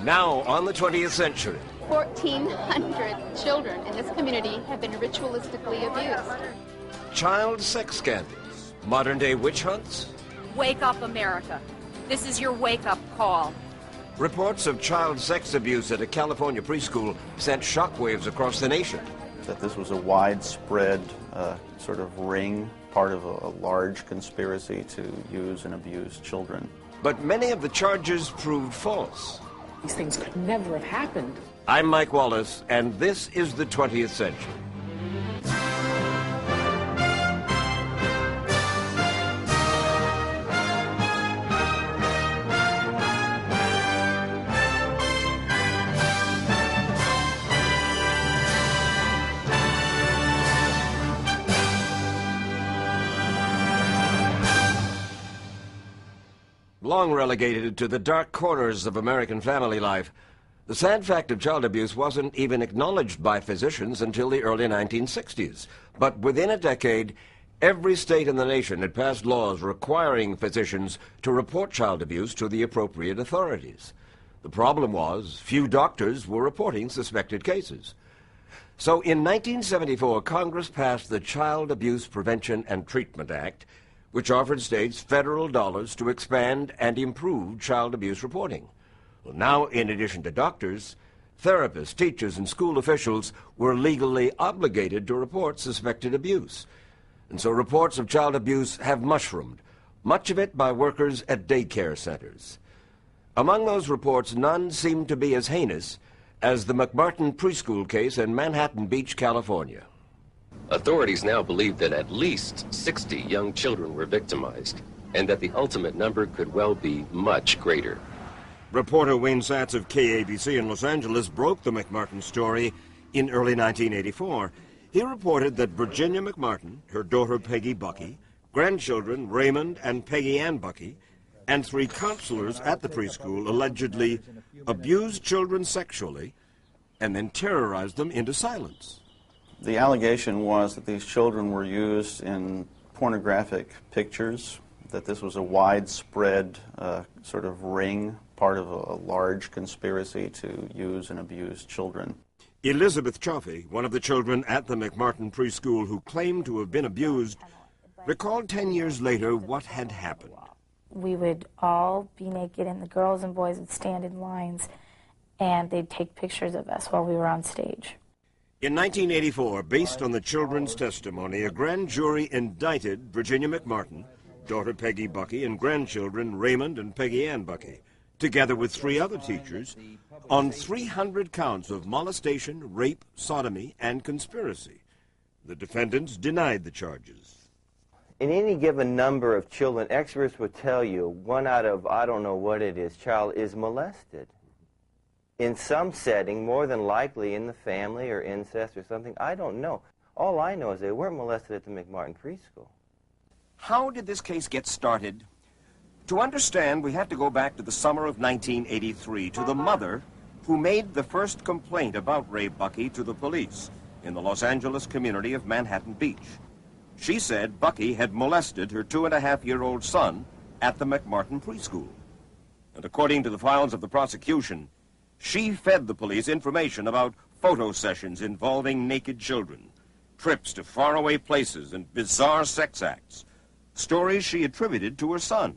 Now on the 20th century. 1,400 children in this community have been ritualistically abused. Child sex scandals, modern-day witch hunts. Wake up, America. This is your wake-up call. Reports of child sex abuse at a California preschool sent shockwaves across the nation. That this was a widespread sort of ring, part of a large conspiracy to use and abuse children. But many of the charges proved false. These things could never have happened. I'm Mike Wallace, and this is the 20th century. Long relegated to the dark corners of American family life, the sad fact of child abuse wasn't even acknowledged by physicians until the early 1960s. But within a decade, every state in the nation had passed laws requiring physicians to report child abuse to the appropriate authorities. The problem was, few doctors were reporting suspected cases. So in 1974, Congress passed the Child Abuse Prevention and Treatment Act, which offered states federal dollars to expand and improve child abuse reporting. Well, now, in addition to doctors, therapists, teachers, and school officials were legally obligated to report suspected abuse. And so reports of child abuse have mushroomed, much of it by workers at daycare centers. Among those reports, none seem to be as heinous as the McMartin preschool case in Manhattan Beach, California. Authorities now believe that at least 60 young children were victimized, and that the ultimate number could well be much greater. Reporter Wayne Satz of KABC in Los Angeles broke the McMartin story in early 1984. He reported that Virginia McMartin, her daughter Peggy Bucky, grandchildren Raymond and Peggy Ann Bucky, and 3 counselors at the preschool allegedly abused children sexually and then terrorized them into silence. The allegation was that these children were used in pornographic pictures, that this was a widespread sort of ring, part of a large conspiracy to use and abuse children. Elizabeth Chaffee, one of the children at the McMartin preschool who claimed to have been abused, recalled 10 years later what had happened. We would all be naked, and the girls and boys would stand in lines, and they'd take pictures of us while we were on stage. In 1984, based on the children's testimony, a grand jury indicted Virginia McMartin, daughter Peggy Bucky, and grandchildren Raymond and Peggy Ann Bucky, together with 3 other teachers, on 300 counts of molestation, rape, sodomy, and conspiracy. The defendants denied the charges. In any given number of children, experts would tell you 1 out of, I don't know what it is, child is molested. In some setting, more than likely in the family or incest or something, I don't know. All I know is they weren't molested at the McMartin preschool. How did this case get started? To understand, we have to go back to the summer of 1983, to the mother who made the first complaint about Ray Bucky to the police in the Los Angeles community of Manhattan Beach. She said Bucky had molested her 2.5-year-old son at the McMartin preschool. And according to the files of the prosecution, she fed the police information about photo sessions involving naked children, trips to faraway places, and bizarre sex acts, stories she attributed to her son.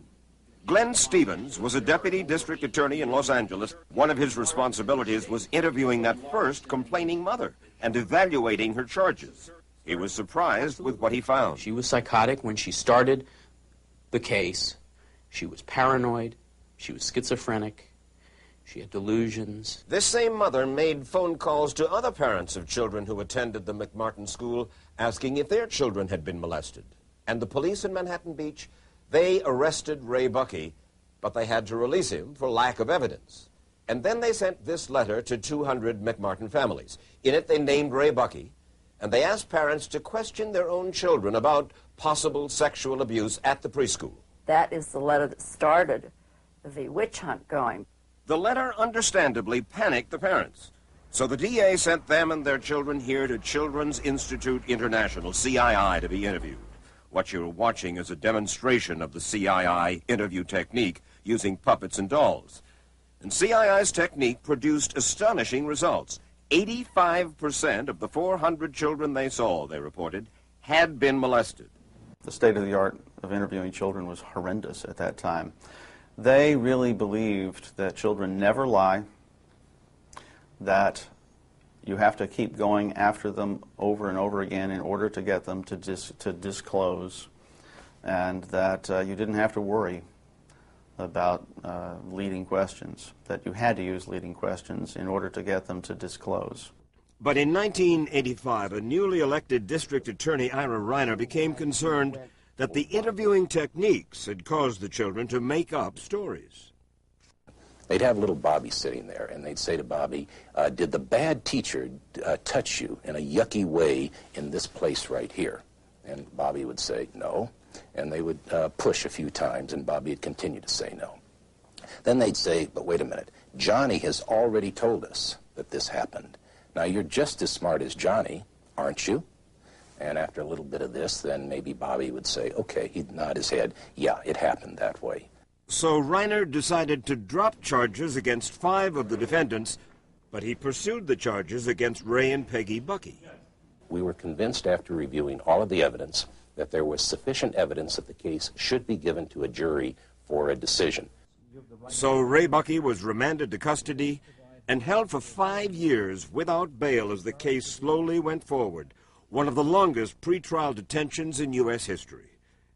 Glenn Stevens was a deputy district attorney in Los Angeles. One of his responsibilities was interviewing that first complaining mother and evaluating her charges. He was surprised with what he found. She was psychotic when she started the case. She was paranoid. She was schizophrenic. She had delusions. This same mother made phone calls to other parents of children who attended the McMartin school, asking if their children had been molested. And the police in Manhattan Beach, they arrested Ray Bucky, but they had to release him for lack of evidence. And then they sent this letter to 200 McMartin families. In it, they named Ray Bucky, and they asked parents to question their own children about possible sexual abuse at the preschool. That is the letter that started the witch hunt going. The letter understandably panicked the parents. So the DA sent them and their children here to Children's Institute International, CII, to be interviewed. What you're watching is a demonstration of the CII interview technique using puppets and dolls. And CII's technique produced astonishing results. 85% of the 400 children they saw, they reported, had been molested. The state of the art of interviewing children was horrendous at that time. They really believed that children never lie, that you have to keep going after them over and over again in order to get them to disclose, and that you didn't have to worry about leading questions, that you had to use leading questions in order to get them to disclose. But in 1985, a newly elected district attorney, Ira Reiner, became concerned that the interviewing techniques had caused the children to make up stories. They'd have little Bobby sitting there, and they'd say to Bobby, did the bad teacher touch you in a yucky way in this place right here? And Bobby would say, no. And they would push a few times, and Bobby would continue to say no. Then they'd say, but wait a minute, Johnny has already told us that this happened. Now, you're just as smart as Johnny, aren't you? And after a little bit of this, then maybe Bobby would say, okay, he'd nod his head, yeah, it happened that way. So Reiner decided to drop charges against 5 of the defendants, but he pursued the charges against Ray and Peggy Buckey. We were convinced after reviewing all of the evidence that there was sufficient evidence that the case should be given to a jury for a decision. So Ray Buckey was remanded to custody and held for 5 years without bail as the case slowly went forward, one of the longest pretrial detentions in U.S. history.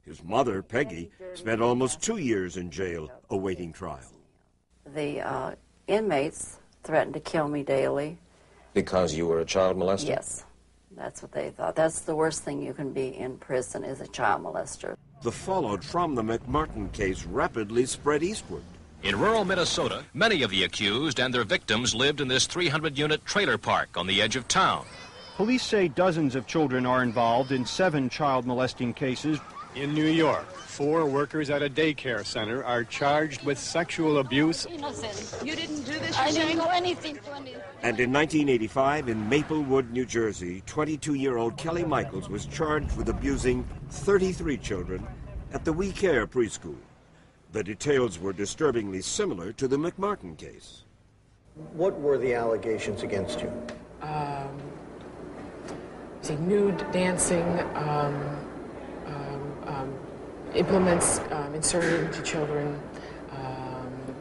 His mother, Peggy, spent almost 2 years in jail awaiting trial. The inmates threatened to kill me daily. Because you were a child molester? Yes, that's what they thought. That's the worst thing you can be in prison, is a child molester. The fallout from the McMartin case rapidly spread eastward. In rural Minnesota, many of the accused and their victims lived in this 300-unit trailer park on the edge of town. Police say dozens of children are involved in 7 child molesting cases. In New York, 4 workers at a daycare center are charged with sexual abuse. Innocent. You didn't do this. I didn't know anything. And in 1985, in Maplewood, New Jersey, 22-year-old Kelly Michaels was charged with abusing 33 children at the We Care preschool. The details were disturbingly similar to the McMartin case. What were the allegations against you? Say nude dancing, implements inserted into children,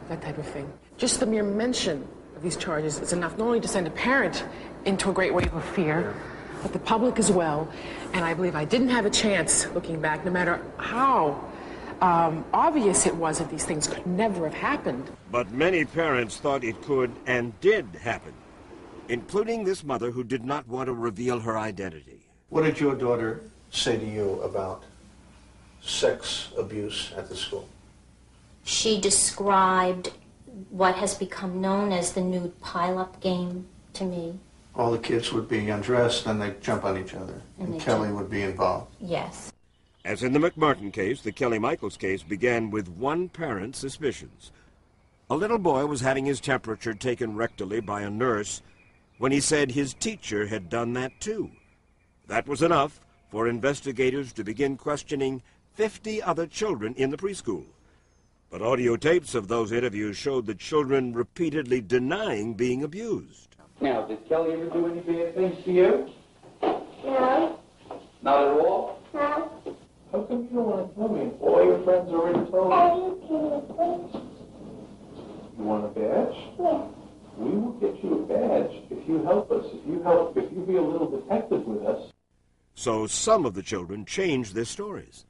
that type of thing. Just the mere mention of these charges is enough not only to send a parent into a great wave of fear, but the public as well. And I believe I didn't have a chance, looking back, no matter how obvious it was that these things could never have happened. But many parents thought it could and did happen, including this mother who did not want to reveal her identity. What did your daughter say to you about sex abuse at the school? She described what has become known as the nude pile-up game to me. All the kids would be undressed and they'd jump on each other, and Kelly would be involved. Yes. As in the McMartin case, the Kelly Michaels case began with one parent's suspicions. A little boy was having his temperature taken rectally by a nurse when he said his teacher had done that too. That was enough for investigators to begin questioning 50 other children in the preschool. But audio tapes of those interviews showed the children repeatedly denying being abused. Now, did Kelly ever do any bad things to you? No. Not at all? No. How come you don't want to tell me? All your friends already told me. You want a badge? Yes. We will get you a badge if you help us. If you be a little detective with us. So some of the children changed their stories.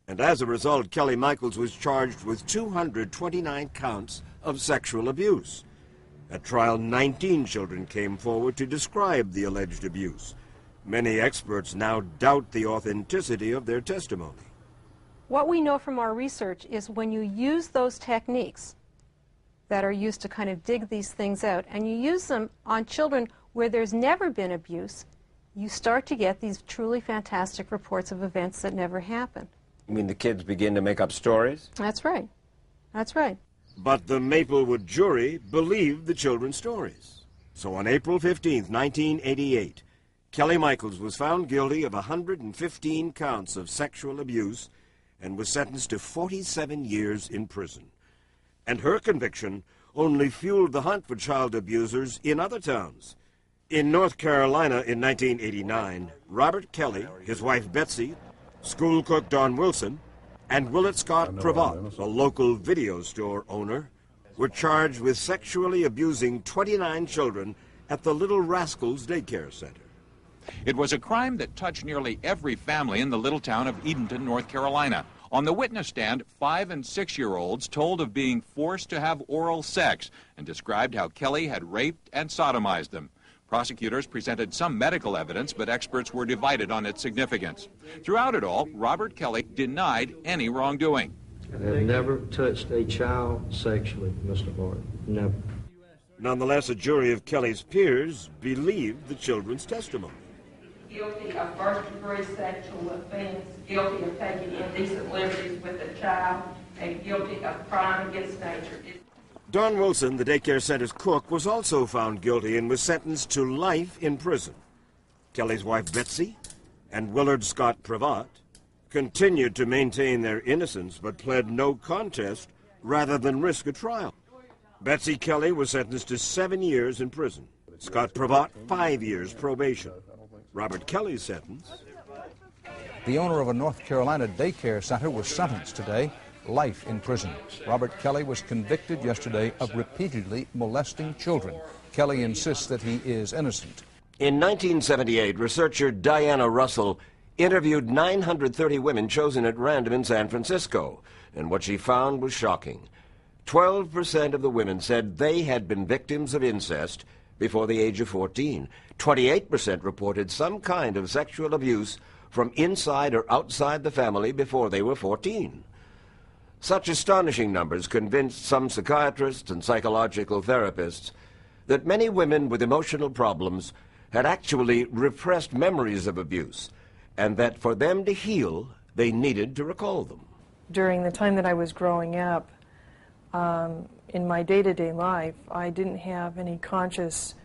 And as a result, Kelly Michaels was charged with 229 counts of sexual abuse. At trial, 19 children came forward to describe the alleged abuse. Many experts now doubt the authenticity of their testimony. What we know from our research is when you use those techniques that are used to kind of dig these things out, and you use them on children where there's never been abuse, you start to get these truly fantastic reports of events that never happened. You mean the kids begin to make up stories? That's right. That's right. But the Maplewood jury believed the children's stories. So on April 15th, 1988, Kelly Michaels was found guilty of 115 counts of sexual abuse and was sentenced to 47 years in prison. And her conviction only fueled the hunt for child abusers in other towns. In North Carolina in 1989, Robert Kelly, his wife Betsy, school cook Don Wilson, and Willett Scott Pravat, a local video store owner, were charged with sexually abusing 29 children at the Little Rascals Daycare Center. It was a crime that touched nearly every family in the little town of Edenton, North Carolina. On the witness stand, 5- and 6-year-olds told of being forced to have oral sex and described how Kelly had raped and sodomized them. Prosecutors presented some medical evidence, but experts were divided on its significance. Throughout it all, Robert Kelly denied any wrongdoing. I have never touched a child sexually, Mr. Martin. Never. Nonetheless, a jury of Kelly's peers believed the children's testimony. Guilty of first-degree sexual offense, guilty of taking indecent liberties with a child, and guilty of crime against nature. Don Wilson, the daycare center's cook, was also found guilty and was sentenced to life in prison. Kelly's wife Betsy and Willard Scott Pravat continued to maintain their innocence but pled no contest rather than risk a trial. Betsy Kelly was sentenced to 7 years in prison. Scott Pravat, 5 years probation. Robert Kelly's sentence. The owner of a North Carolina daycare center was sentenced today, life in prison. Robert Kelly was convicted yesterday of repeatedly molesting children. Kelly insists that he is innocent. In 1978, researcher Diana Russell interviewed 930 women chosen at random in San Francisco, and what she found was shocking. 12% of the women said they had been victims of incest before the age of 14. 28% reported some kind of sexual abuse from inside or outside the family before they were 14. Such astonishing numbers convinced some psychiatrists and psychological therapists that many women with emotional problems had actually repressed memories of abuse, and that for them to heal, they needed to recall them. During the time that I was growing up, in my day-to-day life, I didn't have any conscious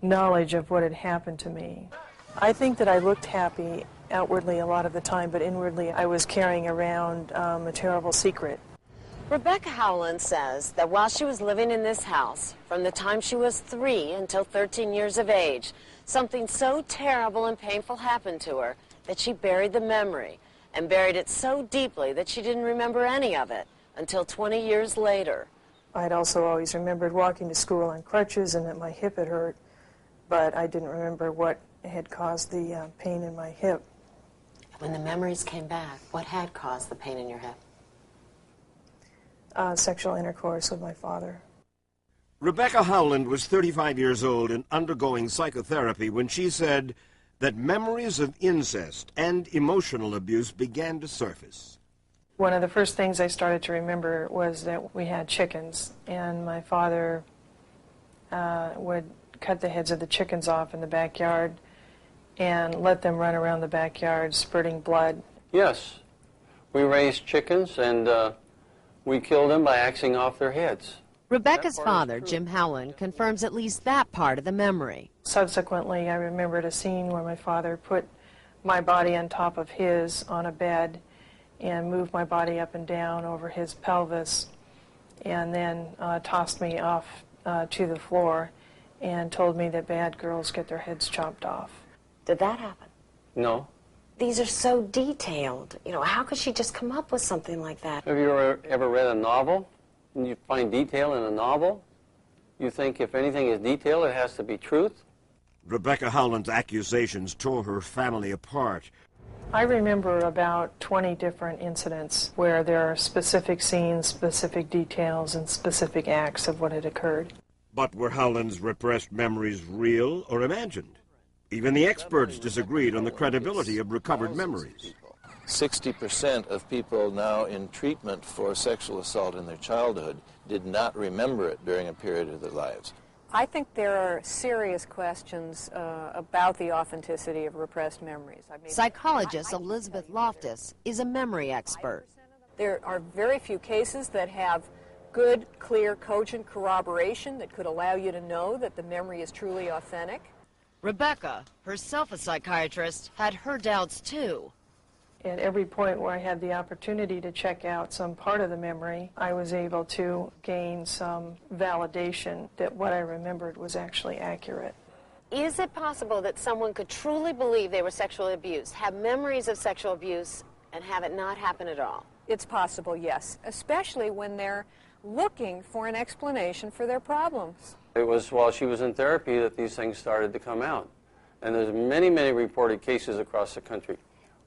knowledge of what had happened to me. I think that I looked happy outwardly a lot of the time, but inwardly I was carrying around a terrible secret. Rebecca Howland says that while she was living in this house, from the time she was 3 until 13 years of age, something so terrible and painful happened to her that she buried the memory, and buried it so deeply that she didn't remember any of it until 20 years later. I'd also always remembered walking to school on crutches and that my hip had hurt, but I didn't remember what had caused the pain in my hip. When the memories came back, what had caused the pain in your hip? Sexual intercourse with my father. Rebecca Howland was 35 years old and undergoing psychotherapy when she said that memories of incest and emotional abuse began to surface. One of the first things I started to remember was that we had chickens, and my father would cut the heads of the chickens off in the backyard and let them run around the backyard spurting blood. Yes, we raised chickens and we killed them by axing off their heads. Rebecca's father, Jim Howland, confirms at least that part of the memory. Subsequently, I remembered a scene where my father put my body on top of his on a bed and moved my body up and down over his pelvis, and then tossed me off to the floor and told me that bad girls get their heads chopped off. Did that happen? No. These are so detailed. You know, how could she just come up with something like that? Have you ever read a novel and you find detail in a novel? You think if anything is detailed, it has to be truth? Rebecca Howland's accusations tore her family apart. I remember about 20 different incidents where there are specific scenes, specific details, and specific acts of what had occurred. But were Howland's repressed memories real or imagined? Even the experts disagreed on the credibility of recovered memories. 60% of people now in treatment for sexual assault in their childhood did not remember it during a period of their lives. I think there are serious questions about the authenticity of repressed memories. Psychologist Elizabeth Loftus is a memory expert. There are very few cases that have good, clear, cogent corroboration that could allow you to know that the memory is truly authentic. Rebecca, herself a psychiatrist, had her doubts too. At every point where I had the opportunity to check out some part of the memory, I was able to gain some validation that what I remembered was actually accurate. Is it possible that someone could truly believe they were sexually abused, have memories of sexual abuse, and have it not happen at all? It's possible, yes, especially when they're looking for an explanation for their problems. It was while she was in therapy that these things started to come out. And there's many, many reported cases across the country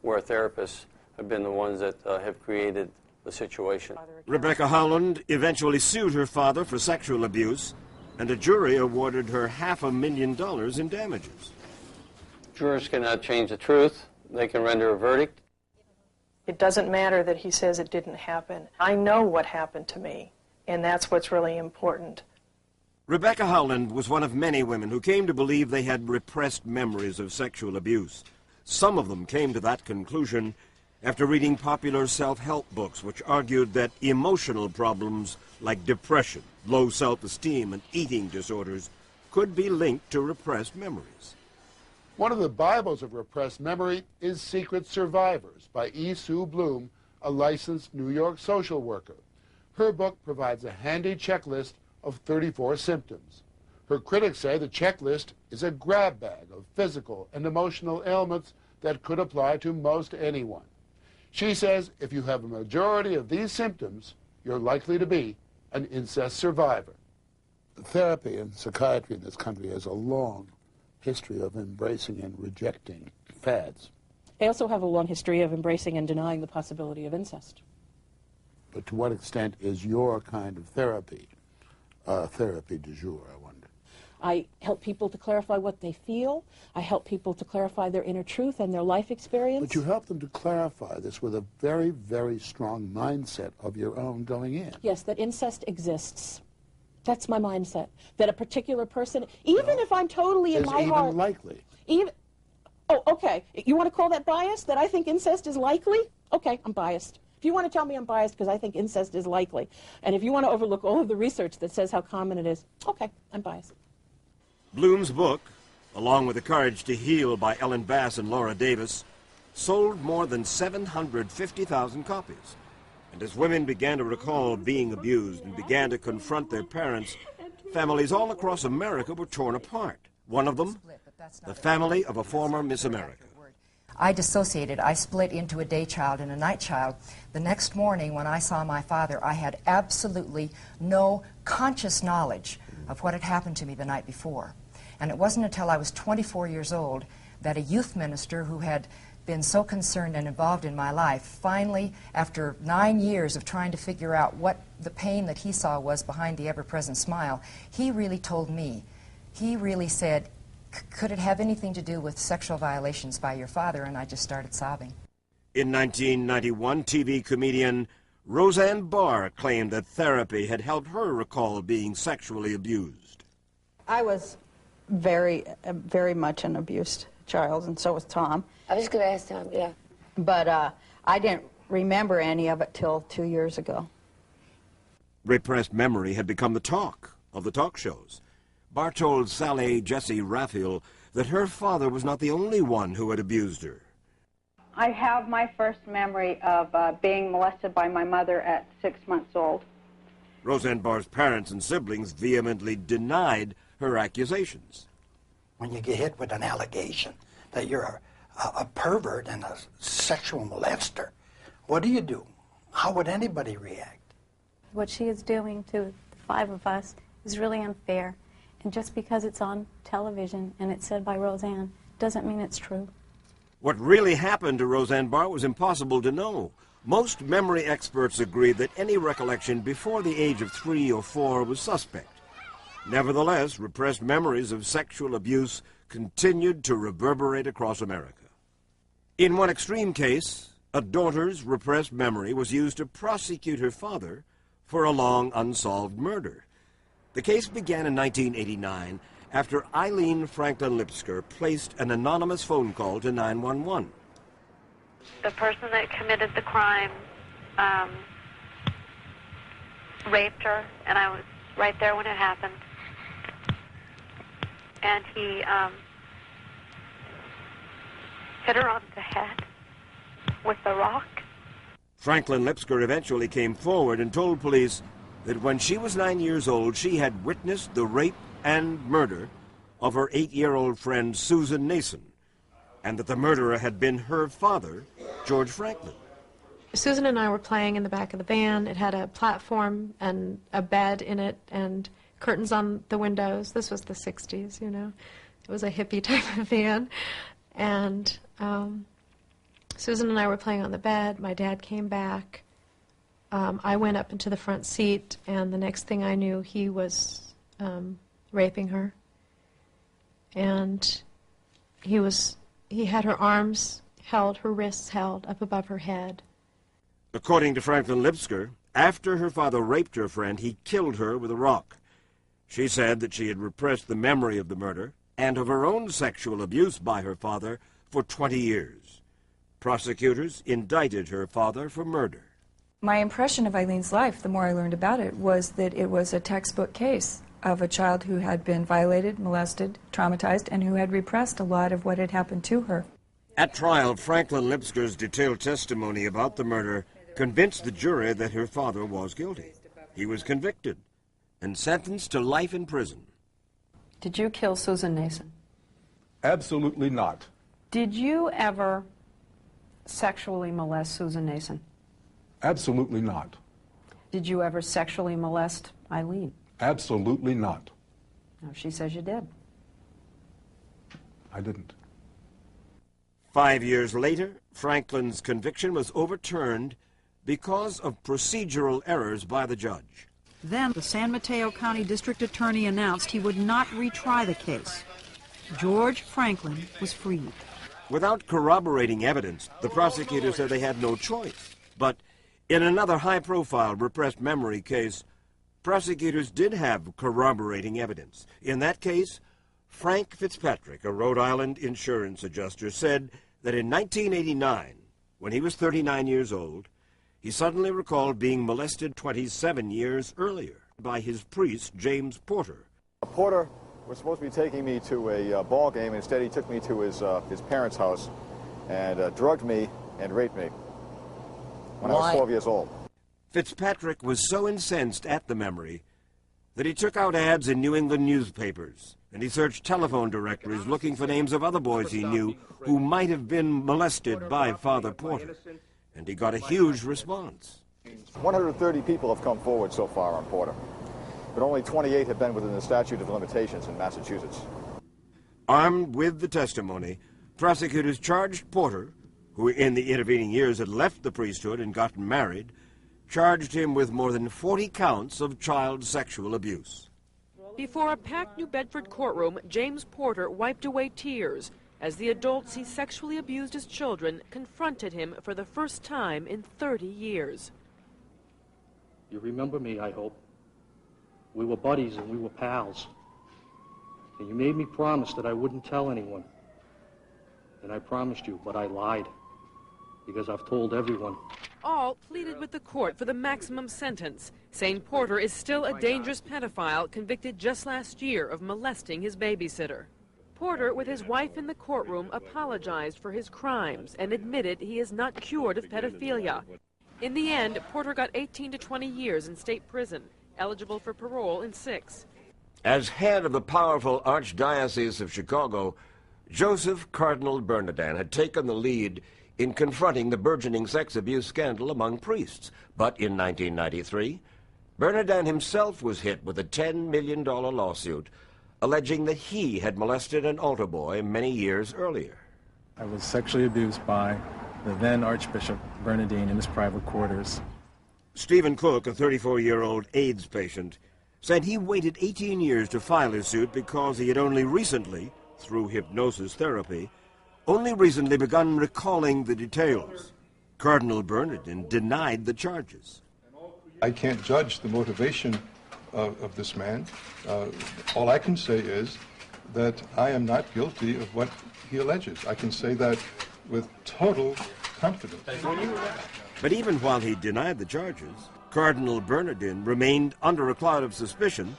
where therapists have been the ones that have created the situation. Rebecca Howland eventually sued her father for sexual abuse, and a jury awarded her $500,000 in damages. Jurors cannot change the truth. They can render a verdict. It doesn't matter that he says it didn't happen. I know what happened to me, and that's what's really important. Rebecca Howland was one of many women who came to believe they had repressed memories of sexual abuse. Some of them came to that conclusion after reading popular self-help books which argued that emotional problems like depression, low self-esteem, and eating disorders could be linked to repressed memories. One of the Bibles of repressed memory is Secret Survivors by E. Sue Bloom, a licensed New York social worker. Her book provides a handy checklist of 34 symptoms. Her critics say the checklist is a grab bag of physical and emotional ailments that could apply to most anyone. She says if you have a majority of these symptoms, you're likely to be an incest survivor. Therapy and psychiatry in this country has a long history of embracing and rejecting fads. They also have a long history of embracing and denying the possibility of incest. But to what extent is your kind of therapy therapy du jour, I wonder? I help people to clarify what they feel. I help people to clarify their inner truth and their life experience. But you help them to clarify this with a very, very strong mindset of your own going in. Yes, that incest exists. That's my mindset. That a particular person, even if I'm totally in my heart... Is even likely. Oh, okay. You want to call that bias? That I think incest is likely? Okay, I'm biased. If you want to tell me I'm biased because I think incest is likely, and if you want to overlook all of the research that says how common it is, okay, I'm biased. Bloom's book, along with The Courage to Heal by Ellen Bass and Laura Davis, sold more than 750,000 copies. And as women began to recall being abused and began to confront their parents, families all across America were torn apart. One of them, the family of a former Miss America. I dissociated. I split into a day child and a night child. The next morning when I saw my father, I had absolutely no conscious knowledge of what had happened to me the night before. And it wasn't until I was 24 years old that a youth minister who had been so concerned and involved in my life, finally, after 9 years of trying to figure out what the pain that he saw was behind the ever-present smile, he really told me, he really said, could it have anything to do with sexual violations by your father? And I just started sobbing. In 1991, TV comedian Roseanne Barr claimed that therapy had helped her recall being sexually abused. I was very much an abused child, and so was Tom. I was going to ask Tom, yeah. But I didn't remember any of it till 2 years ago. Repressed memory had become the talk of the talk shows. Barr told Sally Jesse Raphael that her father was not the only one who had abused her. I have my first memory of being molested by my mother at 6 months old. Roseanne Barr's parents and siblings vehemently denied her accusations. When you get hit with an allegation that you're a pervert and a sexual molester, what do? How would anybody react? What she is doing to the 5 of us is really unfair. And just because it's on television and it's said by Roseanne doesn't mean it's true. What really happened to Roseanne Barr was impossible to know. Most memory experts agree that any recollection before the age of 3 or 4 was suspect. Nevertheless, repressed memories of sexual abuse continued to reverberate across America. In one extreme case, a daughter's repressed memory was used to prosecute her father for a long unsolved murder. The case began in 1989 after Eileen Franklin Lipsker placed an anonymous phone call to 911. The person that committed the crime raped her, and I was right there when it happened. And he hit her on the head with the rock. Franklin Lipsker eventually came forward and told police that when she was 9 years old, she had witnessed the rape and murder of her 8-year-old friend Susan Nason, and that the murderer had been her father, George Franklin. Susan and I were playing in the back of the van. It had a platform and a bed in it and curtains on the windows. This was the 60s, you know. It was a hippie type of van. And Susan and I were playing on the bed. My dad came back. I went up into the front seat, and the next thing I knew, he was raping her. And he had her arms held, her wrists held up above her head. According to Franklin Lipsker, after her father raped her friend, he killed her with a rock. She said that she had repressed the memory of the murder and of her own sexual abuse by her father for 20 years. Prosecutors indicted her father for murder. My impression of Eileen's life, the more I learned about it, was that it was a textbook case of a child who had been violated, molested, traumatized, and who had repressed a lot of what had happened to her. At trial, Franklin Lipsker's detailed testimony about the murder convinced the jury that her father was guilty. He was convicted and sentenced to life in prison. Did you kill Susan Nason? Absolutely not. Did you ever sexually molest Susan Nason? Absolutely not. Did you ever sexually molest Eileen? Absolutely not. No, she says you did. I didn't. 5 years later, Franklin's conviction was overturned because of procedural errors by the judge. Then the San Mateo County District Attorney announced he would not retry the case. George Franklin was freed. Without corroborating evidence, the prosecutor said they had no choice. But in another high-profile repressed memory case, prosecutors did have corroborating evidence. In that case, Frank Fitzpatrick, a Rhode Island insurance adjuster, said that in 1989, when he was 39 years old, he suddenly recalled being molested 27 years earlier by his priest, James Porter. Porter was supposed to be taking me to a ball game. Instead, he took me to his parents' house and drugged me and raped me when I was 12 years old. Fitzpatrick was so incensed at the memory that he took out ads in New England newspapers, and he searched telephone directories looking for names of other boys he knew who might have been molested by Father Porter, and he got a huge response. 130 people have come forward so far on Porter, but only 28 have been within the statute of limitations in Massachusetts. Armed with the testimony, prosecutors charged Porter, who in the intervening years had left the priesthood and gotten married, charged him with more than 40 counts of child sexual abuse. Before a packed New Bedford courtroom, James Porter wiped away tears as the adults he sexually abused as children confronted him for the first time in 30 years. You remember me, I hope. We were buddies and we were pals. And you made me promise that I wouldn't tell anyone. And I promised you, but I lied. Because I've told everyone. All pleaded with the court for the maximum sentence, saying Porter is still a dangerous pedophile convicted just last year of molesting his babysitter. Porter, with his wife in the courtroom, apologized for his crimes and admitted he is not cured of pedophilia. In the end, Porter got 18 to 20 years in state prison, eligible for parole in 6. As head of the powerful Archdiocese of Chicago, Joseph Cardinal Bernardin had taken the lead in confronting the burgeoning sex abuse scandal among priests. But in 1993, Bernardin himself was hit with a $10 million lawsuit alleging that he had molested an altar boy many years earlier. I was sexually abused by the then Archbishop Bernardin in his private quarters. Stephen Cook, a 34-year-old AIDS patient, said he waited 18 years to file his suit because he had only recently, through hypnosis therapy, begun recalling the details. Cardinal Bernardin denied the charges. I can't judge the motivation of this man. All I can say is that I am not guilty of what he alleges. I can say that with total confidence. But even while he denied the charges, Cardinal Bernardin remained under a cloud of suspicion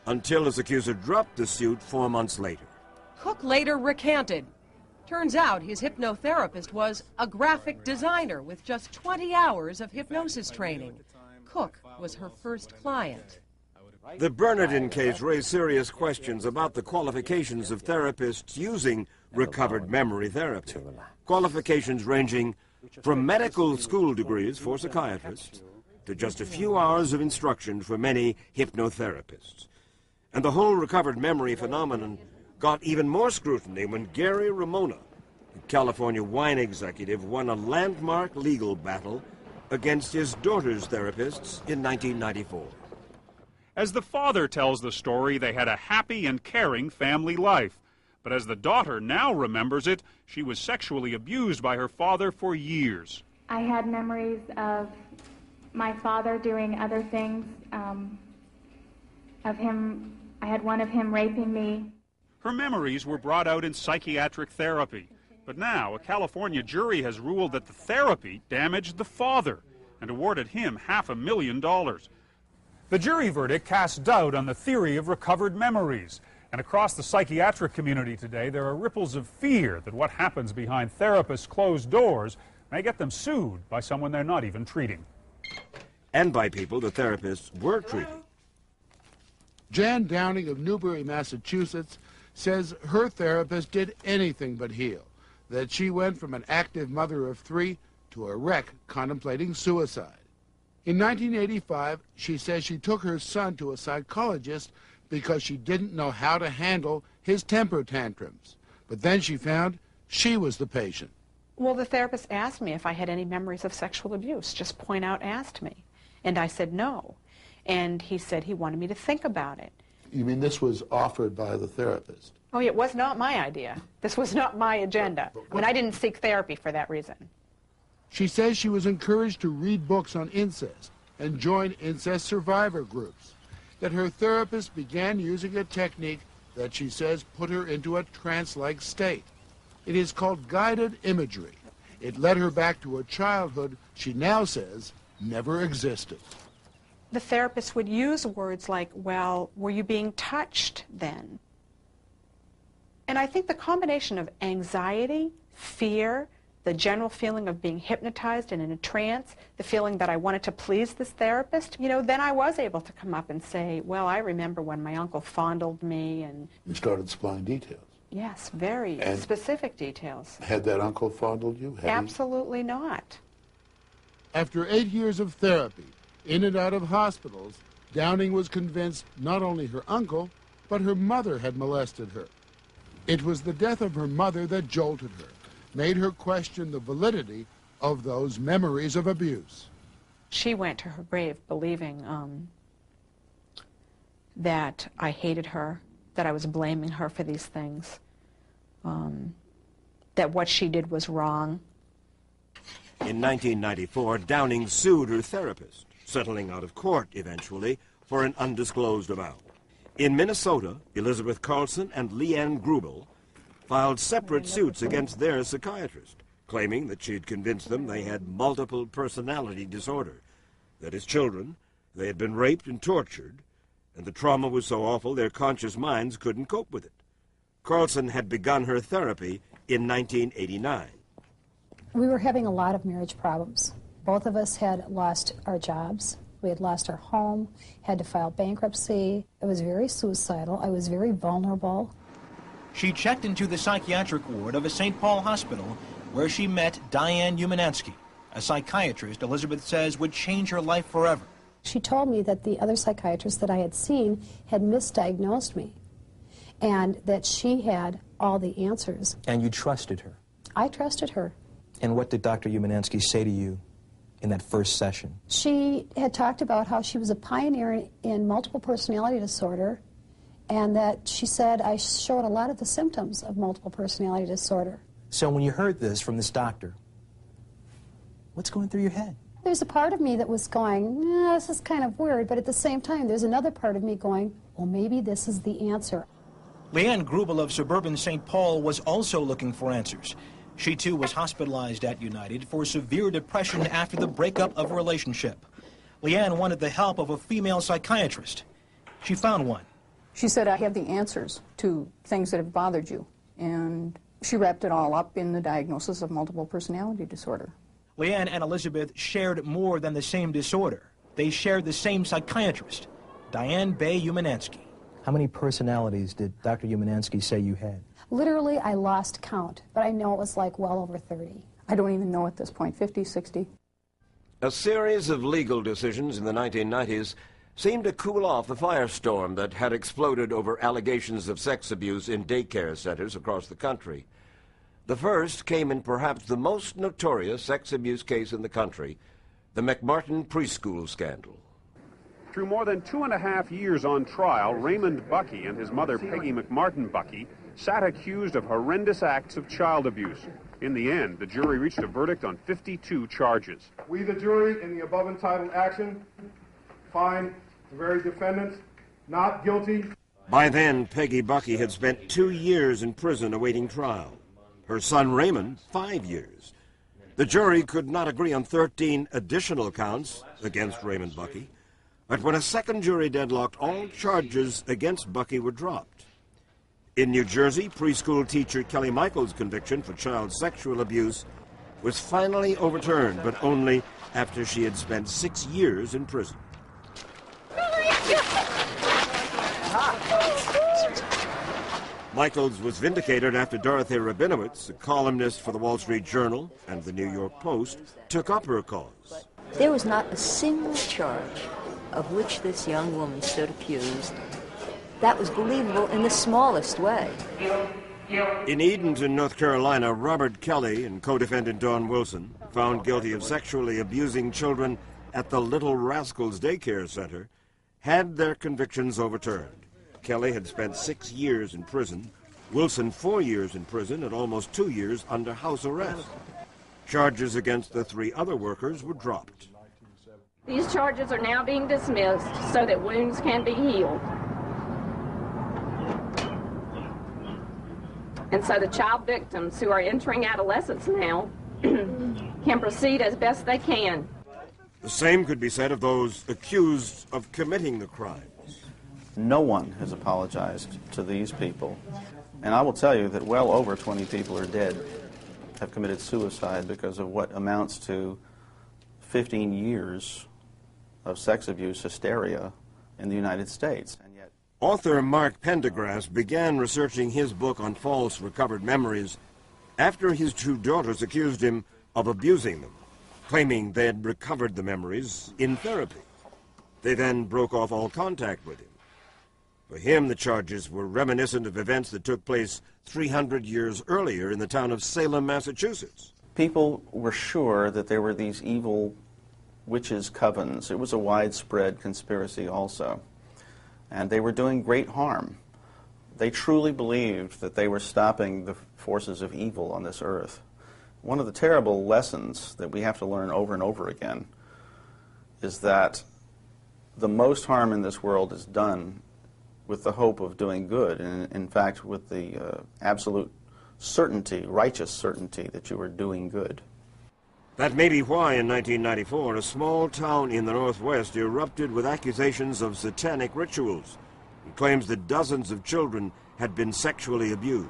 until his accuser dropped the suit 4 months later. Cook later recanted. Turns out his hypnotherapist was a graphic designer with just 20 hours of hypnosis training. Cook was her first client. The Bernardine case raised serious questions about the qualifications of therapists using recovered memory therapy. Qualifications ranging from medical school degrees for psychiatrists to just a few hours of instruction for many hypnotherapists. And the whole recovered memory phenomenon got even more scrutiny when Gary Ramona, the California wine executive, won a landmark legal battle against his daughter's therapists in 1994. As the father tells the story, they had a happy and caring family life. But as the daughter now remembers it, she was sexually abused by her father for years. I had memories of my father doing other things, of him. I had one of him raping me. Her memories were brought out in psychiatric therapy. But now a California jury has ruled that the therapy damaged the father and awarded him $500,000. The jury verdict casts doubt on the theory of recovered memories. And across the psychiatric community today, there are ripples of fear that what happens behind therapists' closed doors may get them sued by someone they're not even treating. And by people the therapists were treating. Jan Downing of Newbury, Massachusetts, says her therapist did anything but heal, that she went from an active mother of 3 to a wreck contemplating suicide. In 1985, she says she took her son to a psychologist because she didn't know how to handle his temper tantrums. But then she found she was the patient. Well, the therapist asked me if I had any memories of sexual abuse, just point out, asked me. And I said no. And he said he wanted me to think about it. You mean this was offered by the therapist? Oh, it was not my idea. This was not my agenda. I mean, I didn't seek therapy for that reason. She says she was encouraged to read books on incest and join incest survivor groups, that her therapist began using a technique that she says put her into a trance-like state. It is called guided imagery. It led her back to a childhood she now says never existed. The therapist would use words like, well, were you being touched then? And I think the combination of anxiety, fear, the general feeling of being hypnotized and in a trance, the feeling that I wanted to please this therapist, you know, then I was able to come up and say, well, I remember when my uncle fondled me and... You started supplying details. Yes, very specific details. Had that uncle fondled you? Absolutely not. After 8 years of therapy, in and out of hospitals, Downing was convinced not only her uncle, but her mother had molested her. It was the death of her mother that jolted her, made her question the validity of those memories of abuse. She went to her grave believing that I hated her, that I was blaming her for these things, that what she did was wrong. In 1994, Downing sued her therapist, settling out of court eventually for an undisclosed amount. In Minnesota, Elizabeth Carlson and Leanne Grubel filed separate suits against their psychiatrist, claiming that she had convinced them they had multiple personality disorder, that as children they had been raped and tortured, and the trauma was so awful their conscious minds couldn't cope with it. Carlson had begun her therapy in 1989. We were having a lot of marriage problems. Both of us had lost our jobs. We had lost our home, had to file bankruptcy. I was very suicidal. I was very vulnerable. She checked into the psychiatric ward of a St. Paul hospital where she met Diane Umansky, a psychiatrist Elizabeth says would change her life forever. She told me that the other psychiatrist that I had seen had misdiagnosed me and that she had all the answers. And you trusted her? I trusted her. And what did Dr. Umansky say to you in that first session? She had talked about how she was a pioneer in multiple personality disorder, and that she said I showed a lot of the symptoms of multiple personality disorder. So when you heard this from this doctor, what's going through your head? There's a part of me that was going, this is kind of weird, but at the same time, there's another part of me going, well, maybe this is the answer. Leanne Grubel of suburban St. Paul was also looking for answers. She, too, was hospitalized at United for severe depression after the breakup of a relationship. Leanne wanted the help of a female psychiatrist. She found one. She said, I have the answers to things that have bothered you, and She wrapped it all up in the diagnosis of multiple personality disorder. Leanne and Elizabeth shared more than the same disorder. They shared the same psychiatrist, Diane Bay Umansky. How many personalities did Dr. Umansky say you had? Literally, I lost count, but I know it was like well over 30. I don't even know at this point, 50, 60. A series of legal decisions in the 1990s seemed to cool off the firestorm that had exploded over allegations of sex abuse in daycare centers across the country. The first came in perhaps the most notorious sex abuse case in the country, the McMartin preschool scandal. Through more than 2.5 years on trial, Raymond Buckey and his mother, Peggy McMartin Buckey, sat accused of horrendous acts of child abuse. In the end, the jury reached a verdict on 52 charges. We, the jury, in the above entitled action, find the very defendants not guilty. By then, Peggy Buckey had spent 2 years in prison awaiting trial. Her son Raymond, 5 years. The jury could not agree on 13 additional counts against Raymond Buckey, but when a second jury deadlocked, all charges against Buckey were dropped. In New Jersey, preschool teacher Kelly Michaels' conviction for child sexual abuse was finally overturned, but only after she had spent 6 years in prison. Michaels was vindicated after Dorothy Rabinowitz, a columnist for the Wall Street Journal and the New York Post, took up her cause. There was not a single charge of which this young woman stood accused that was believable in the smallest way. In Edenton, North Carolina, Robert Kelly and co-defendant Dawn Wilson, found guilty of sexually abusing children at the Little Rascals Daycare Center, had their convictions overturned. Kelly had spent 6 years in prison, Wilson 4 years in prison and almost 2 years under house arrest. Charges against the 3 other workers were dropped. These charges are now being dismissed so that wounds can be healed. And so the child victims who are entering adolescence now can proceed as best they can. The same could be said of those accused of committing the crimes. No one has apologized to these people. And I will tell you that well over 20 people are dead, have committed suicide because of what amounts to 15 years of sex abuse hysteria in the United States. And yet, author Mark Pendergrass began researching his book on false recovered memories after his 2 daughters accused him of abusing them, claiming they had recovered the memories in therapy. They then broke off all contact with him. For him, the charges were reminiscent of events that took place 300 years earlier in the town of Salem, Massachusetts. people were sure that there were these evil witches' covens. It was a widespread conspiracy also. And they were doing great harm. They truly believed that they were stopping the forces of evil on this earth. One of the terrible lessons that we have to learn over and over again is that the most harm in this world is done with the hope of doing good, and in fact with the absolute certainty, righteous certainty that you are doing good. That may be why in 1994 a small town in the Northwest erupted with accusations of satanic rituals and claims that dozens of children had been sexually abused.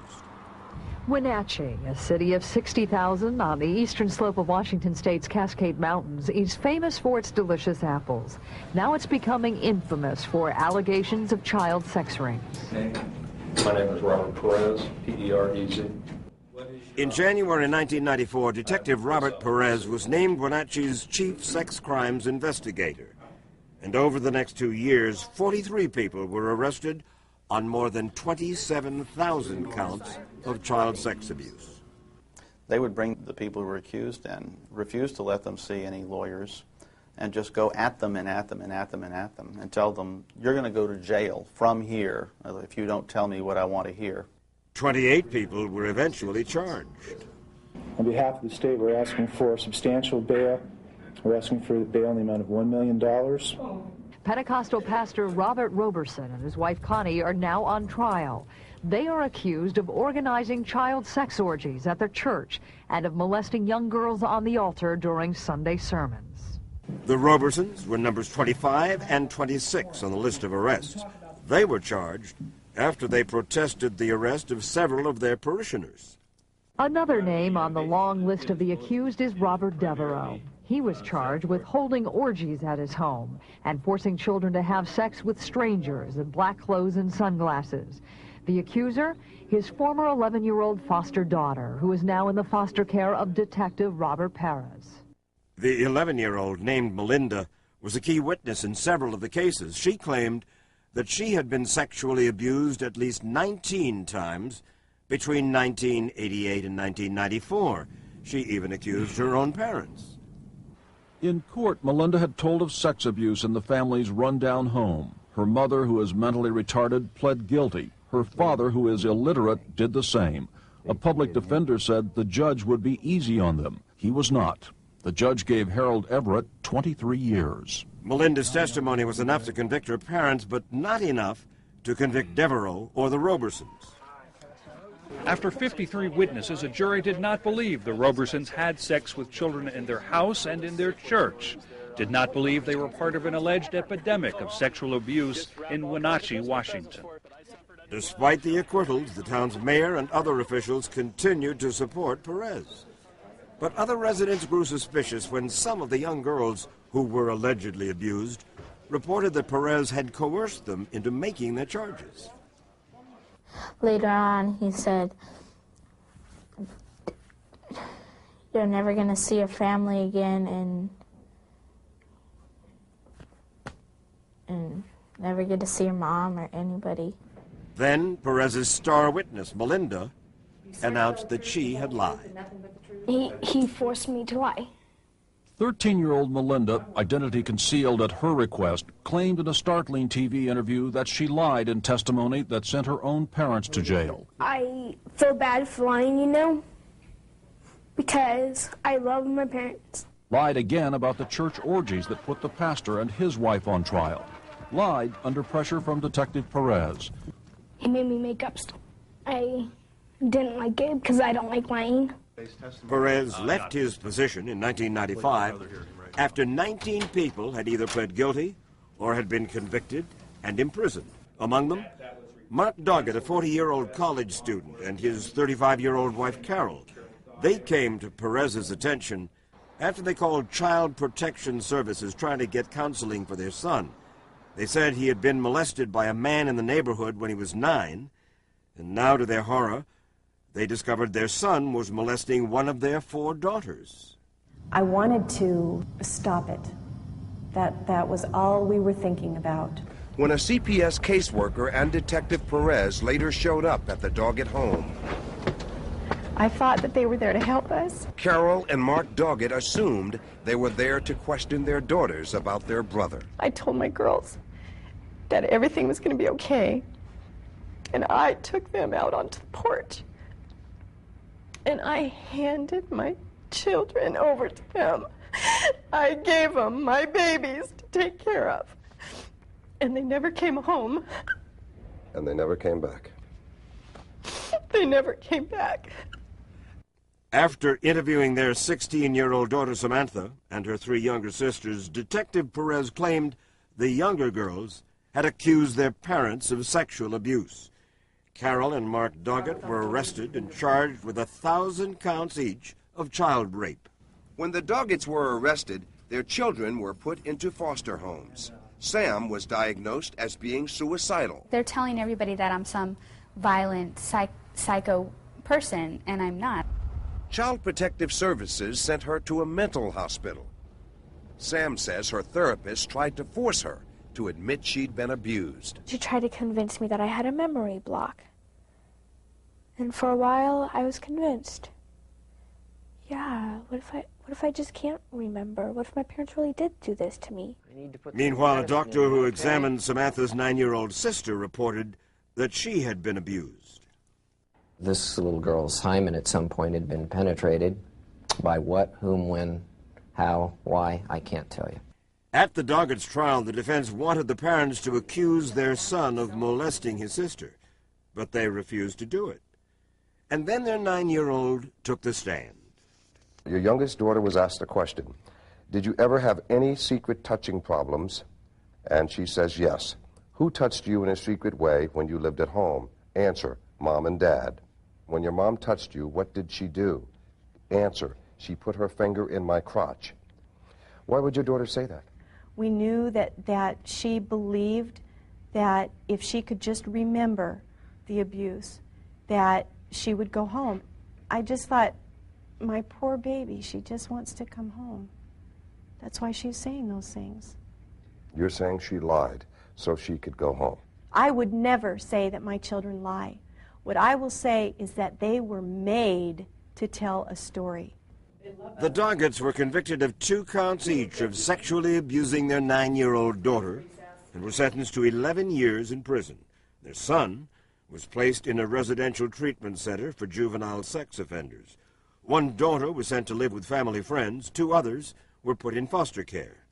Wenatchee, a city of 60,000 on the eastern slope of Washington State's Cascade Mountains, is famous for its delicious apples. Now it's becoming infamous for allegations of child sex rings. My name is Robert Perez, P-E-R-E-Z. In January 1994, Detective Robert Perez was named Wenatchee's chief sex crimes investigator. And over the next 2 years, 43 people were arrested on more than 27,000 counts of child sex abuse. They would bring the people who were accused in, refuse to let them see any lawyers, and just go at them and at them and at them and at them, and tell them, you're going to go to jail from here if you don't tell me what I want to hear. 28 people were eventually charged. On behalf of the state, we're asking for substantial bail. We're asking for bail in the amount of $1 million. Pentecostal pastor Robert Roberson and his wife Connie are now on trial. They are accused of organizing child sex orgies at their church and of molesting young girls on the altar during Sunday sermons. The Robersons were numbers 25 and 26 on the list of arrests. They were charged after they protested the arrest of several of their parishioners. Another name on the long list of the accused is Robert Devereaux. He was charged with holding orgies at his home and forcing children to have sex with strangers in black clothes and sunglasses. The accuser, his former 11-year-old foster daughter, who is now in the foster care of Detective Robert Perez. The 11-year-old, named Melinda, was a key witness in several of the cases. She claimed that she had been sexually abused at least 19 times between 1988 and 1994. She even accused her own parents. In court, Melinda had told of sex abuse in the family's rundown home. Her mother, who is mentally retarded, pled guilty. Her father, who is illiterate, did the same. A public defender said the judge would be easy on them. He was not. The judge gave Harold Everett 23 years. Melinda's testimony was enough to convict her parents, but not enough to convict Devereaux or the Robersons. After 53 witnesses, a jury did not believe the Robersons had sex with children in their house and in their church, did not believe they were part of an alleged epidemic of sexual abuse in Wenatchee, Washington. Despite the acquittals, the town's mayor and other officials continued to support Perez. But other residents grew suspicious when some of the young girls who were allegedly abused reported that Perez had coerced them into making their charges. Later on, he said, "You're never going to see your family again and never get to see your mom or anybody." Then Perez's star witness, Melinda, announced that she had lied. He forced me to lie. 13-year-old Melinda, identity concealed at her request, claimed in a startling TV interview that she lied in testimony that sent her own parents to jail. I feel bad for lying, because I love my parents. Lied again about the church orgies that put the pastor and his wife on trial. Lied under pressure from Detective Perez. He made me make up stuff. I didn't like it because I don't like lying. Perez left his position in 1995 after 19 people had either pled guilty or had been convicted and imprisoned. Among them, Mark Doggett, a 40-year-old college student, and his 35-year-old wife, Carol. They came to Perez's attention after they called Child Protection Services trying to get counseling for their son. They said he had been molested by a man in the neighborhood when he was 9, and now, to their horror, they discovered their son was molesting one of their 4 daughters. I wanted to stop it. That was all we were thinking about. When a CPS caseworker and Detective Perez later showed up at the Doggett home, I thought that they were there to help us. Carol and Mark Doggett assumed they were there to question their daughters about their brother. I told my girls that everything was going to be okay, and I took them out onto the porch. And I handed my children over to them. I gave them my babies to take care of. And they never came home. And they never came back. They never came back. After interviewing their 16-year-old daughter Samantha and her 3 younger sisters, Detective Perez claimed the younger girls had accused their parents of sexual abuse. Carol and Mark Doggett were arrested and charged with 1,000 counts each of child rape. When the Doggetts were arrested, their children were put into foster homes. Sam was diagnosed as being suicidal. They're telling everybody that I'm some violent, psycho person, and I'm not. Child Protective Services sent her to a mental hospital. Sam says her therapist tried to force her to admit she'd been abused. She tried to convince me that I had a memory block. And for a while, I was convinced. Yeah, what if I just can't remember? What if my parents really did do this to me? Meanwhile, a doctor who examined Samantha's 9-year-old sister reported that she had been abused. This little girl's hymen at some point had been penetrated. By what, whom, when, how, why, I can't tell you. At the Doggett's trial, the defense wanted the parents to accuse their son of molesting his sister, but they refused to do it. And then their 9-year-old took the stand. Your youngest daughter was asked a question. Did you ever have any secret touching problems? And she says yes. Who touched you in a secret way when you lived at home? Answer, Mom and Dad. When your mom touched you, what did she do? Answer, she put her finger in my crotch. Why would your daughter say that? We knew that she believed that if she could just remember the abuse, that she would go home. I just thought, my poor baby, she just wants to come home. That's why she's saying those things. You're saying she lied so she could go home. I would never say that my children lie. What I will say is that they were made to tell a story. The Doggetts were convicted of 2 counts each of sexually abusing their 9-year-old daughter and were sentenced to 11 years in prison. Their son was placed in a residential treatment center for juvenile sex offenders. One daughter was sent to live with family friends. 2 others were put in foster care.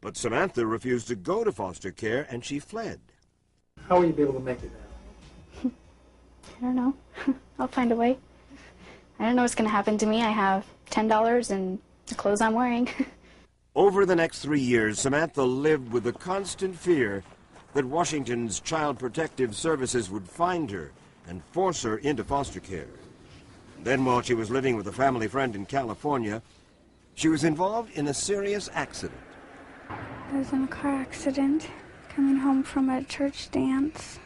But Samantha refused to go to foster care, and she fled. How will you be able to make it now? I don't know. I'll find a way. I don't know what's going to happen to me. I have $10 and the clothes I'm wearing. Over the next 3 years, Samantha lived with the constant fear that Washington's Child Protective Services would find her and force her into foster care. Then, while she was living with a family friend in California, she was involved in a serious accident. I was in a car accident coming home from a church dance.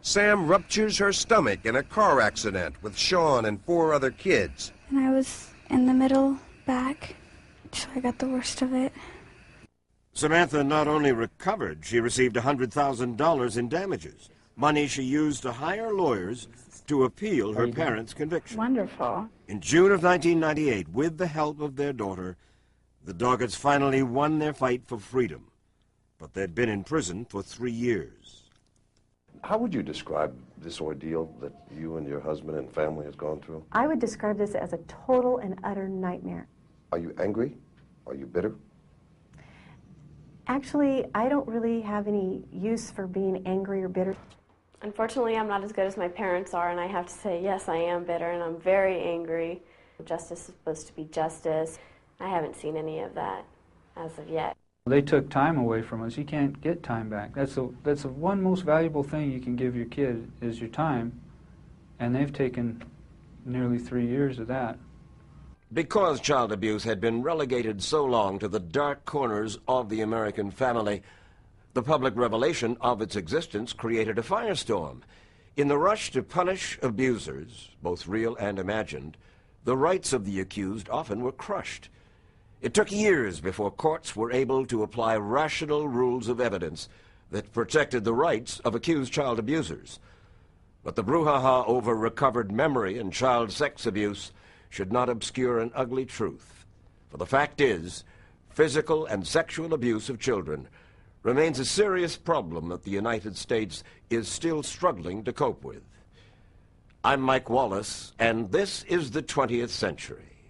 Sam ruptures her stomach in a car accident with Sean and 4 other kids. And I was in the middle back, so I got the worst of it. Samantha not only recovered, she received $100,000 in damages, money she used to hire lawyers to appeal her parents' conviction. Wonderful. In June of 1998, with the help of their daughter, the Doggetts finally won their fight for freedom. But they'd been in prison for 3 years. How would you describe this ordeal that you and your husband and family has gone through? I would describe this as a total and utter nightmare. Are you angry? Are you bitter? Actually, I don't really have any use for being angry or bitter. Unfortunately, I'm not as good as my parents are, and I have to say, yes, I am bitter, and I'm very angry. Justice is supposed to be justice. I haven't seen any of that as of yet. They took time away from us. You can't get time back. That's the one most valuable thing you can give your kid is your time, and they've taken nearly 3 years of that. Because child abuse had been relegated so long to the dark corners of the American family, the public revelation of its existence created a firestorm. In the rush to punish abusers, both real and imagined, the rights of the accused often were crushed. It took years before courts were able to apply rational rules of evidence that protected the rights of accused child abusers. But the brouhaha over recovered memory and child sex abuse should not obscure an ugly truth. For the fact is, physical and sexual abuse of children remains a serious problem that the United States is still struggling to cope with. I'm Mike Wallace, and this is the 20th Century.